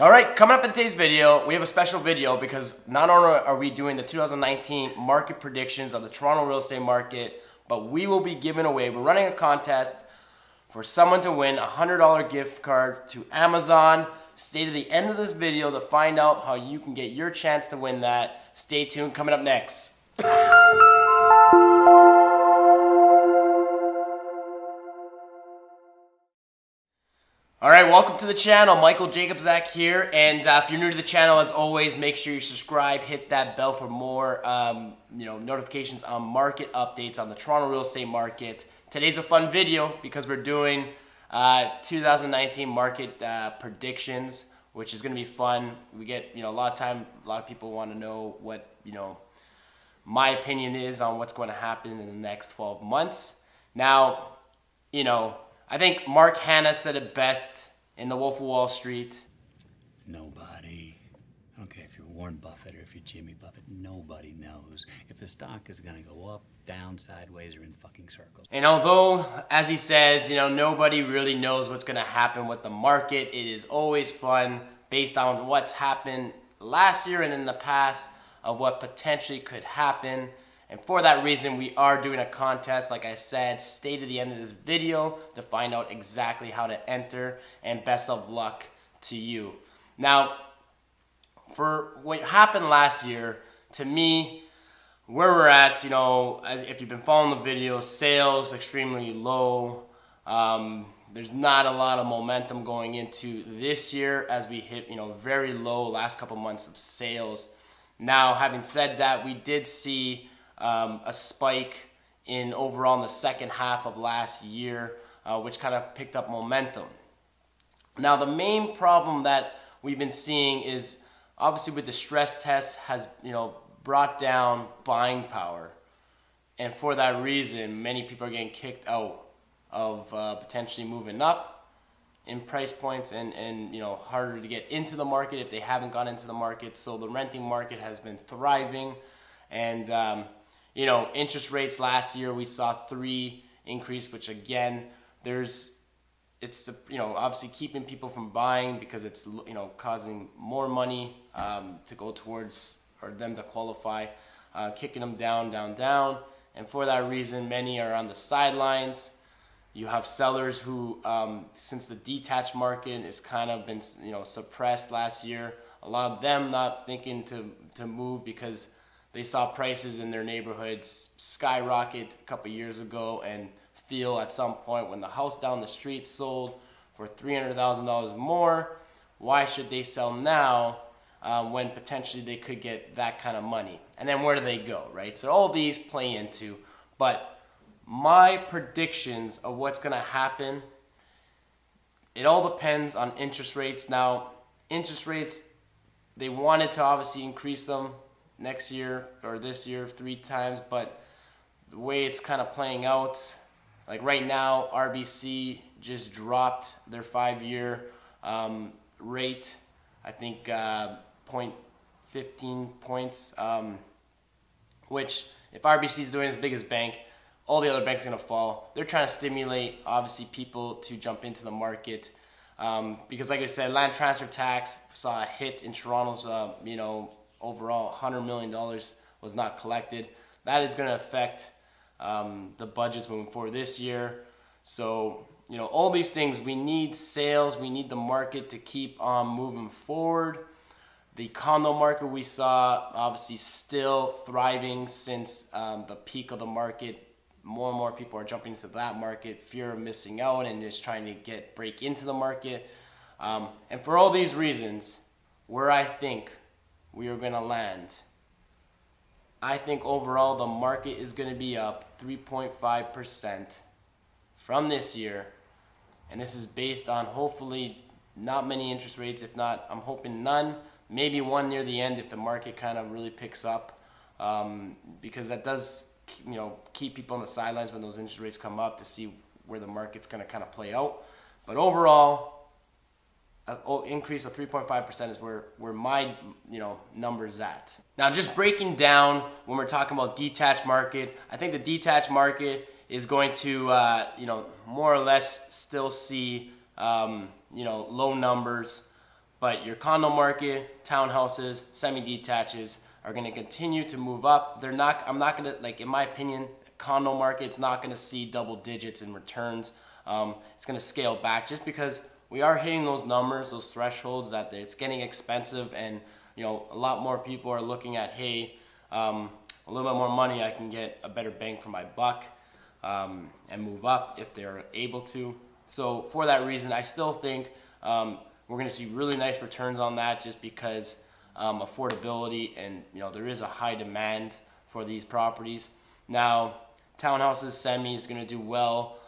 All right, coming up in today's video, we have a special video because not only are we doing the 2019 market predictions of the Toronto real estate market, but we will be giving away, we're running a contest for someone to win a $100 gift card to Amazon. Stay to the end of this video to find out how you can get your chance to win that. Stay tuned, coming up next. All right, welcome to the channel. Michael Jacobzak here, and if you're new to the channel, as always, make sure you subscribe, hit that bell for more notifications on market updates on the Toronto real estate market. Today's a fun video because we're doing 2019 market predictions, which is going to be fun. We get a lot of time. A lot of people want to know what my opinion is on what's going to happen in the next 12 months. Now, I think Mark Hanna said it best in The Wolf of Wall Street. Nobody, I don't care if you're Warren Buffett or if you're Jimmy Buffett, nobody knows if the stock is going to go up, down, sideways, or in fucking circles. And although, as he says, nobody really knows what's going to happen with the market, it is always fun based on what's happened last year and in the past of what potentially could happen. And for that reason, we are doing a contest. Like I said, stay to the end of this video to find out exactly how to enter, and best of luck to you. Now, for what happened last year, to me, where we're at, as if you've been following the video, sales extremely low. There's not a lot of momentum going into this year as we hit, very low last couple months of sales. Now, having said that, we did see a spike in overall in the second half of last year, which kind of picked up momentum. Now, the main problem that we've been seeing is obviously with the stress test has brought down buying power, and for that reason, many people are getting kicked out of potentially moving up in price points and harder to get into the market if they haven't gone into the market. So the renting market has been thriving, and interest rates last year we saw 3 increase, which again, it's obviously keeping people from buying because it's causing more money to go towards, or them to qualify, kicking them down, and for that reason, many are on the sidelines. You have sellers who, since the detached market has kind of been suppressed last year, a lot of them not thinking to move because they saw prices in their neighborhoods skyrocket a couple years ago, and feel at some point when the house down the street sold for $300,000 more, why should they sell now when potentially they could get that kind of money? And then where do they go, right? So all these play into, but my predictions of what's going to happen, it all depends on interest rates. Now, interest rates, they wanted to obviously increase them next year or this year 3 times, but the way it's kind of playing out, like right now, RBC just dropped their 5-year rate, I think 0.15 points, which if RBC is doing as big as bank, all the other banks are going to fall. They're trying to stimulate, obviously, people to jump into the market because, like I said, land transfer tax saw a hit in Toronto's, overall $100 million was not collected. That is going to affect the budgets moving forward this year. So, all these things, we need sales, we need the market to keep on moving forward. The condo market we saw obviously still thriving since the peak of the market. More and more people are jumping into that market, fear of missing out, and just trying to break into the market. And for all these reasons, where I think we are going to land, I think overall the market is going to be up 3.5% from this year. And this is based on hopefully not many interest rates. If not, I'm hoping none. Maybe one near the end if the market kind of really picks up, because that does keep people on the sidelines when those interest rates come up to see where the market's going to kind of play out. But overall, an increase of 3.5% is where my number's at. Now, just breaking down when we're talking about detached market, I think the detached market is going to more or less still see low numbers, But your condo market, townhouses, semi-detaches are going to continue to move up. I'm not going to, like, in my opinion, condo market's not going to see double digits in returns. It's going to scale back just because we are hitting those numbers, those thresholds that it's getting expensive, and a lot more people are looking at, hey, a little bit more money, I can get a better bang for my buck, and move up if they're able to. So for that reason, I still think we're going to see really nice returns on that, just because affordability, and there is a high demand for these properties. Now, townhouses, semi is going to do well,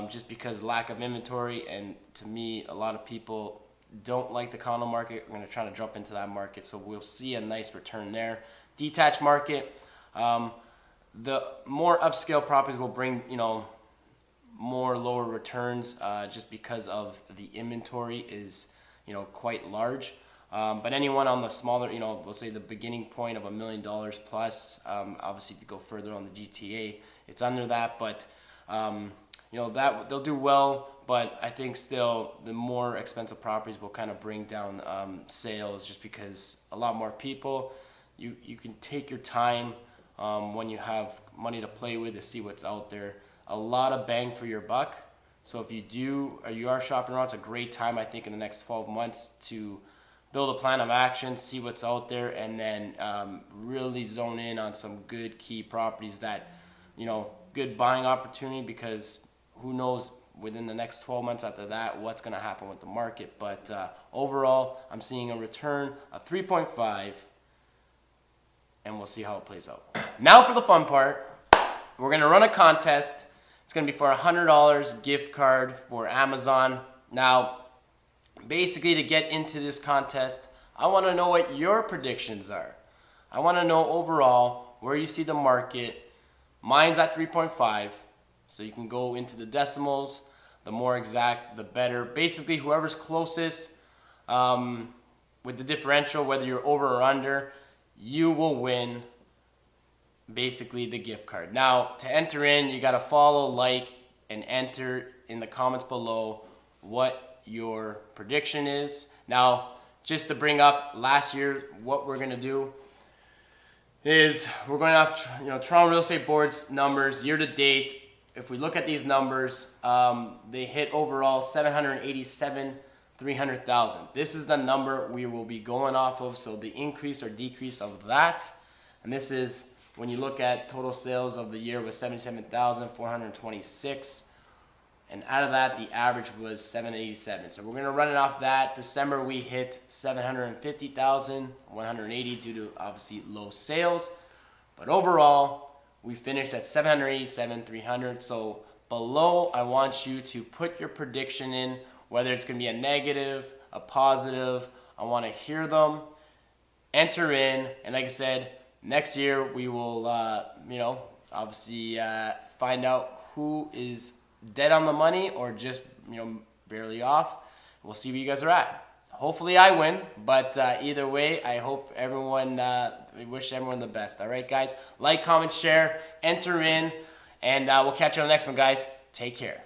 just because lack of inventory, and to me, a lot of people don't like the condo market. We're going to try to jump into that market, so we'll see a nice return there. Detached market, the more upscale properties will bring more lower returns, just because of the inventory is quite large. But anyone on the smaller, we'll say the beginning point of $1 million plus, obviously if you go further on the GTA, it's under that, but that they'll do well. But I think still the more expensive properties will kind of bring down sales, just because a lot more people, you can take your time when you have money to play with to see what's out there. A lot of bang for your buck. So if you are shopping around, it's a great time, I think, in the next 12 months to build a plan of action, see what's out there, and then really zone in on some good key properties that, good buying opportunity, because who knows within the next 12 months after that what's going to happen with the market. But overall, I'm seeing a return of 3.5, and we'll see how it plays out. Now for the fun part, we're going to run a contest. It's going to be for a $100 gift card for Amazon. Now, basically, to get into this contest, I want to know what your predictions are. I want to know overall where you see the market. Mine's at 3.5, so you can go into the decimals. The more exact, the better. Basically, whoever's closest with the differential, whether you're over or under, you will win basically the gift card. Now, to enter in, you got to follow, like, and enter in the comments below what your prediction is. Now, just to bring up last year, what we're going to do is we're going to have Toronto Real Estate Board's numbers year to date. If we look at these numbers, they hit overall 787, 300,000. This is the number we will be going off of, so the increase or decrease of that. And this is when you look at total sales of the year was 77,426. And out of that, the average was 787. So we're going to run it off that. December, we hit 750,180 due to obviously low sales. But overall, we finished at 787,300. So below, I want you to put your prediction in, whether it's going to be a negative, a positive. I want to hear them. Enter in. And like I said, next year, we will, obviously find out who is dead on the money or just, barely off. We'll see where you guys are at. Hopefully I win, but either way, I hope everyone, we wish everyone the best. All right, guys? Like, comment, share, enter in, and we'll catch you on the next one, guys. Take care.